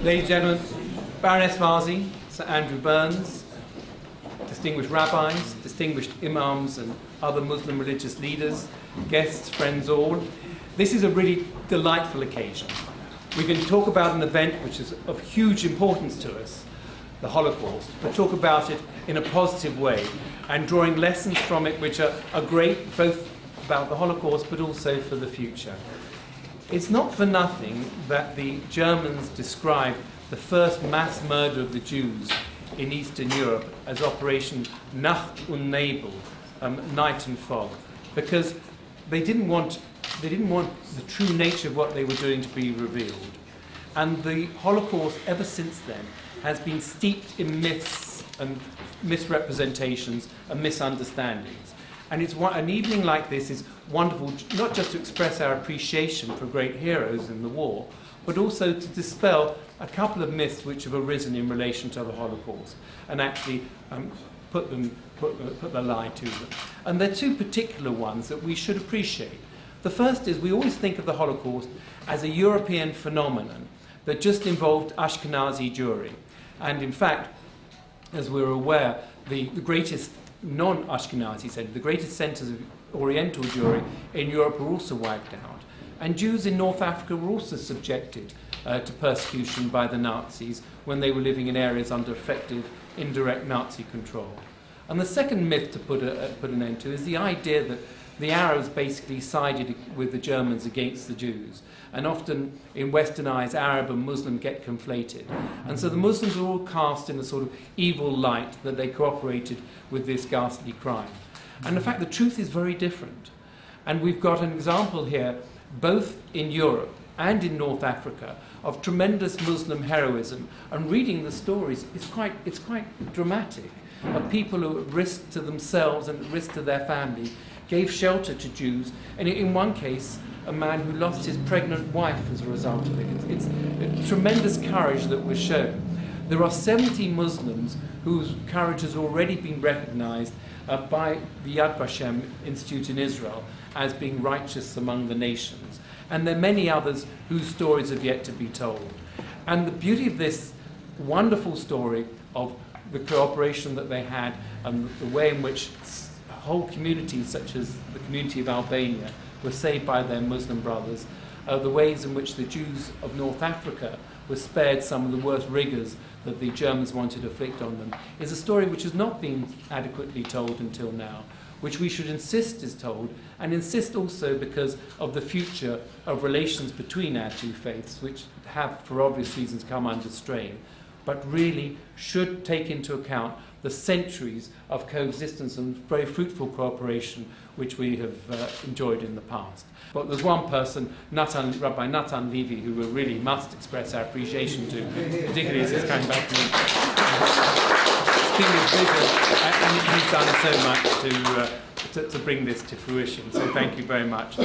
Ladies and gentlemen, Baroness Varzi, Sir Andrew Burns, distinguished rabbis, distinguished imams and other Muslim religious leaders, guests, friends all. This is a really delightful occasion. We're going to talk about an event which is of huge importance to us, the Holocaust, but talk about it in a positive way and drawing lessons from it which are great both about the Holocaust but also for the future. It's not for nothing that the Germans described the first mass murder of the Jews in Eastern Europe as Operation Nacht und Nebel, night and fog, because they didn't want the true nature of what they were doing to be revealed. And the Holocaust, ever since then, has been steeped in myths and misrepresentations and misunderstandings. And an evening like this is wonderful, not just to express our appreciation for great heroes in the war, but also to dispel a couple of myths which have arisen in relation to the Holocaust and actually put the lie to them. And there are two particular ones that we should appreciate. The first is we always think of the Holocaust as a European phenomenon that just involved Ashkenazi Jewry. And in fact, as we're aware, the greatest non-Ashkenazi centers, the greatest centers of Oriental Jewry in Europe were also wiped out. And Jews in North Africa were also subjected to persecution by the Nazis when they were living in areas under effective indirect Nazi control. And the second myth to put an end to is the idea that the Arabs basically sided with the Germans against the Jews. And often in Western eyes, Arab and Muslim get conflated. And so the Muslims are all cast in a sort of evil light that they cooperated with this ghastly crime. And in fact, the truth is very different. And we've got an example here, both in Europe and in North Africa, of tremendous Muslim heroism. And reading the stories, it's quite dramatic, of people who at risk to themselves and at risk to their family gave shelter to Jews, and in one case, a man who lost his pregnant wife as a result of it. It's a tremendous courage that was shown. There are 70 Muslims whose courage has already been recognized by the Yad Vashem Institute in Israel as being righteous among the nations. And there are many others whose stories have yet to be told. And the beauty of this wonderful story of the cooperation that they had and the way in which whole communities, such as the community of Albania, were saved by their Muslim brothers, the ways in which the Jews of North Africa were spared some of the worst rigors that the Germans wanted to inflict on them, is a story which has not been adequately told until now, which we should insist is told, and insist also because of the future of relations between our two faiths, which have, for obvious reasons, come under strain, but really should take into account the centuries of coexistence and very fruitful cooperation which we have enjoyed in the past. But there's one person, Rabbi Natan Levy, who we really must express our appreciation to, particularly as he's coming back from his vision, and he's done so much to bring this to fruition. So thank you very much.